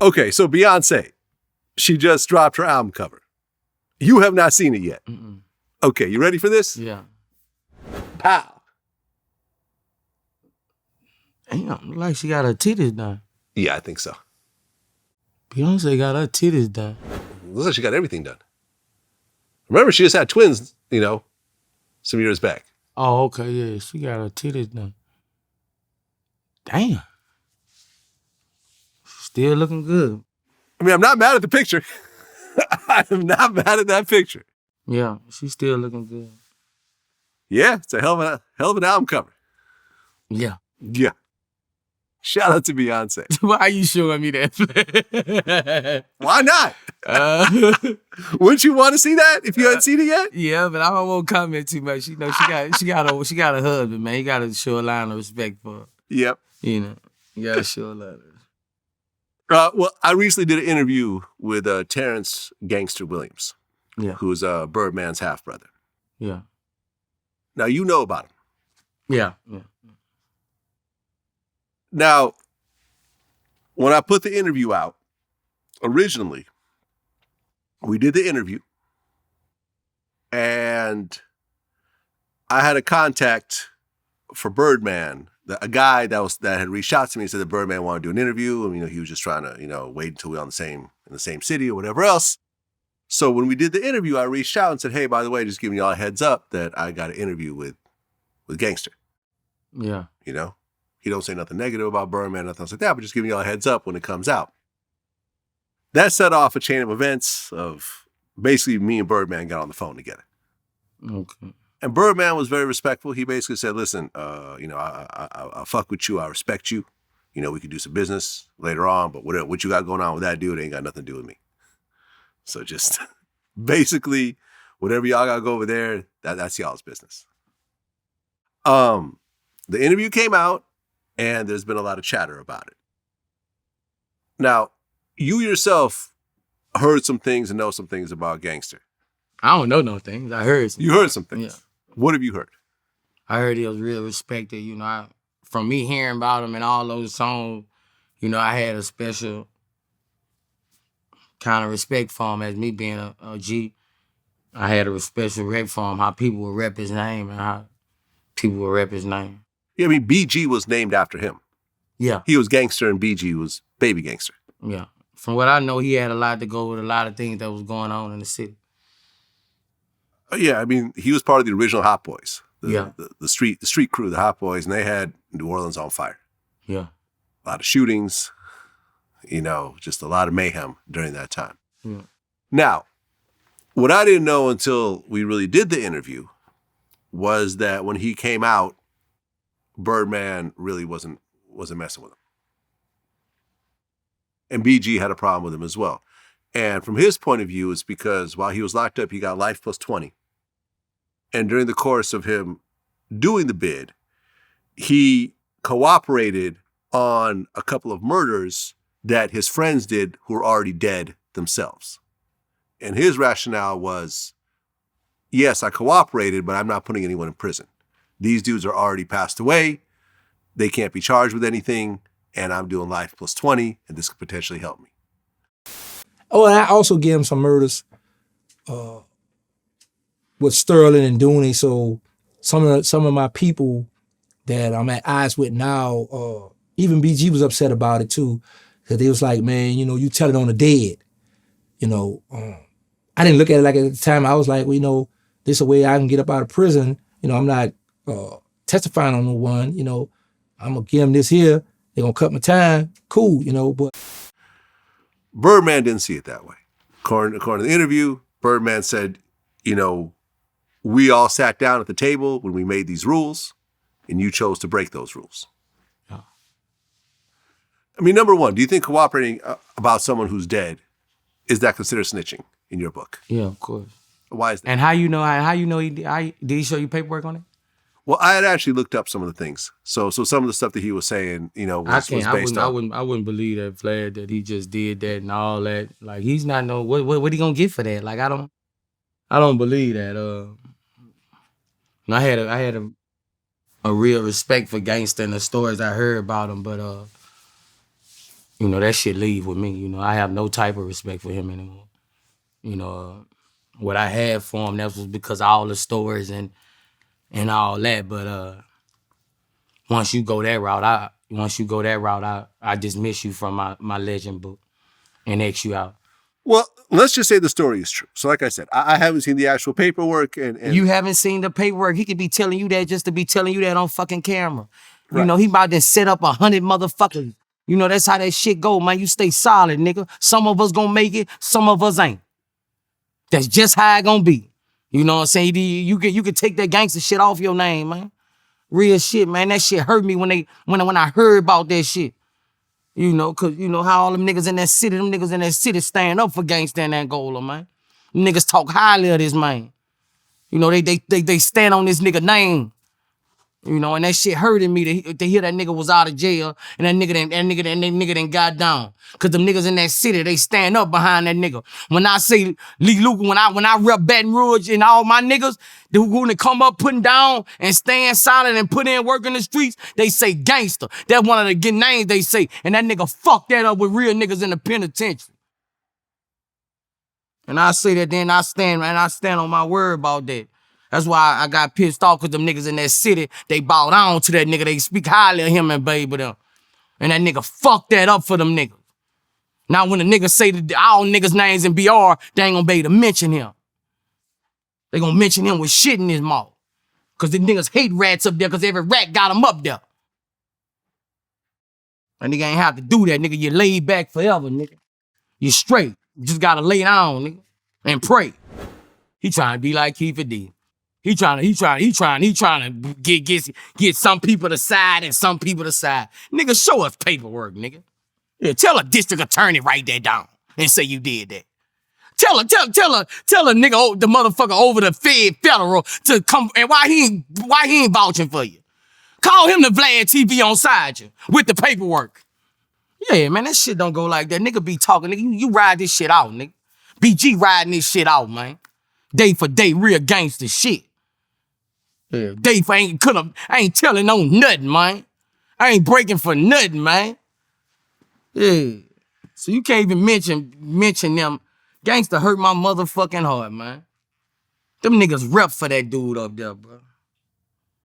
Okay, so Beyonce, she just dropped her album cover. You have not seen it yet. Mm-mm. Okay, you ready for this? Yeah. Pow. Damn, look like she got her titties done. Yeah, I think so. Beyonce got her titties done. Looks like she got everything done. Remember, she just had twins, some years back. Oh, okay, yeah, she got her titties done. Damn. Still looking good. I mean, I'm not mad at the picture. I am not mad at that picture. Yeah, she's still looking good. Yeah, it's a hell of an album cover. Yeah. Yeah. Shout out to Beyonce. Why are you showing me that? Why not? Wouldn't you want to see that if you hadn't seen it yet? Yeah, but I don't want to comment too much. You know, she got a husband, man. You got to show a line of respect for her. Yep. You know, you got to show a lot of respect. Well, I recently did an interview with Terrance Gangsta Williams, who's Birdman's half brother. Yeah. Now you know about him. Yeah. Now, when I put the interview out, originally, we did the interview, and I had a contact for Birdman, a guy that had reached out to me and said that Birdman wanted to do an interview, and he was just trying to wait until we were in the same city or whatever else. So when we did the interview, I reached out and said, "Hey, by the way, just giving y'all a heads up that I got an interview with Gangsta." Yeah. He don't say nothing negative about Birdman, nothing else like that, but just giving y'all a heads up when it comes out. That set off a chain of events of basically me and Birdman got on the phone together. Okay. And Birdman was very respectful. He basically said, "Listen, I fuck with you. I respect you. We could do some business later on, but what you got going on with that dude ain't got nothing to do with me. So just basically, whatever y'all got to go over there, that's y'all's business." The interview came out, and there's been a lot of chatter about it. Now, you yourself heard some things and know some things about Gangsta. I don't know no things. I heard some. You heard some things. Yeah. What have you heard? I heard he was real respected. From me hearing about him and all those songs, I had a special kind of respect for him as me being a G. I had a special rep for him, how people would rep his name and how people would rep his name. Yeah, I mean, BG was named after him. Yeah. He was Gangster and BG was Baby Gangster. Yeah. From what I know, he had a lot to go with a lot of things that was going on in the city. Yeah, I mean, he was part of the original Hot Boys. The street crew, the Hot Boys, and they had New Orleans on fire. Yeah. A lot of shootings, just a lot of mayhem during that time. Yeah. Now, what I didn't know until we really did the interview was that when he came out, Birdman really wasn't messing with him. And BG had a problem with him as well. And from his point of view, it's because while he was locked up, he got life plus 20. And during the course of him doing the bid, he cooperated on a couple of murders that his friends did who were already dead themselves. And his rationale was, yes, I cooperated, but I'm not putting anyone in prison. These dudes are already passed away. They can't be charged with anything. And I'm doing life plus 20, and this could potentially help me. Oh, and I also gave him some murders with Sterling and Dooney. So some of my people that I'm at odds with now, even BG was upset about it too. Because they was like, man, you tell it on the dead. I didn't look at it like at the time. I was like, well, this is a way I can get up out of prison. I'm not testifying on no one. I'm going to give them this here. They're going to cut my time. Cool, but... Birdman didn't see it that way. According to the interview, Birdman said, we all sat down at the table when we made these rules, and you chose to break those rules. Yeah. I mean, number one, do you think cooperating about someone who's dead, is that considered snitching in your book? Yeah, of course. Why is that? And how you know did he show you paperwork on it? Well, I had actually looked up some of the things. So some of the stuff that he was saying, was based on. I wouldn't believe that Vlad that he just did that and all that. Like he's not what he gonna get for that? Like I don't believe that. I had a real respect for Gangsta and the stories I heard about him, but you know, that shit leave with me. You know, I have no type of respect for him anymore. You know, what I had for him, that was because of all the stories and all that. But once you go that route, I dismiss you from my legend book and X you out. Well, let's just say the story is true. So like I said, I haven't seen the actual paperwork and You haven't seen the paperwork. He could be telling you that just to be telling you that on fucking camera. You Right. know, he about to set up 100 motherfuckers. You know, that's how that shit go, man. You stay solid, nigga. Some of us gonna make it, some of us ain't. That's just how it gonna be. You know what I'm saying? You can take that gangster shit off your name, man. Real shit, man. That shit hurt me when I heard about that shit. You know, cause you know how all them niggas in that city stand up for gangsta in Angola, man. Them niggas talk highly of this man. You know, they stand on this nigga name. You know, and that shit hurting me to hear that nigga was out of jail and that nigga done got down. Cause them niggas in that city, they stand up behind that nigga. When I say Lee Luke, when I rep Baton Rouge and all my niggas who gonna come up putting down and stand solid and put in work in the streets, they say gangster. That's one of the good names they say. And that nigga fucked that up with real niggas in the penitentiary. And I say that then I stand on my word about that. That's why I got pissed off because them niggas in that city, they bowed down to that nigga. They speak highly of him and baby them. And that nigga fucked that up for them niggas. Now when the niggas say that all niggas' names in BR, they ain't gonna be able to mention him. They gonna mention him with shit in his mouth. Cause the niggas hate rats up there cause every rat got him up there. And nigga ain't have to do that, nigga. You laid back forever, nigga. You straight. You just gotta lay down, nigga. And pray. He trying to be like Keefer D. He trying to get some people to side and some people to side. Nigga, show us paperwork, nigga. Yeah, tell a district attorney write that down and say you did that. Tell a nigga, the motherfucker over the federal to come and why he ain't vouching for you. Call him the Vlad TV on side you with the paperwork. Yeah, man, that shit don't go like that. Nigga be talking, nigga. You ride this shit out, nigga. BG riding this shit out, man. Day for day, real gangster shit. Yeah, day for I ain't telling no nothing, man. I ain't breaking for nothing, man. Yeah. So you can't even mention them. Gangsta hurt my motherfucking heart, man. Them niggas rep for that dude up there, bro.